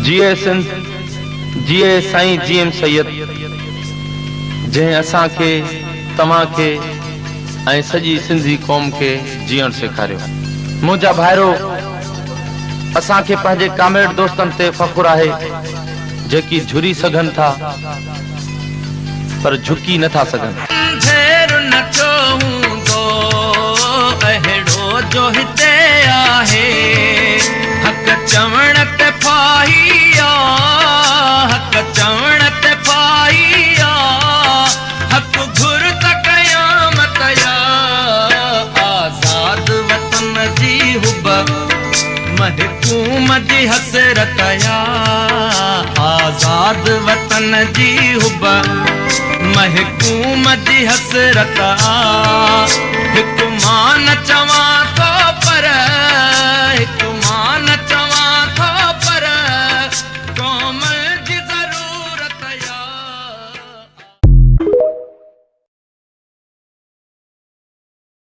जिए सिंध, जिए साईं जीएम सैयद, जंहिं असांखे तव्हांखे ऐं सॼी सिंधी क़ौम खे जीअण सेखारियो। मुंहिंजा भाइरो, असांखे पंहिंजे कामेड दोस्तनि ते फ़ख़ुरु आहे जेकी झुरी सघनि था पर झुकी नथा सघनि। जो हिते आहे हक़ चवण ते फाहिया, हक़ चवण ते फाहिया, हक़ घुर त क़यामत या। आज़ाद वतन जी हुब महकूम जी हसरत या, आज़ाद वतन जी हुब महकूम जी हसरत। हिकु मान चवां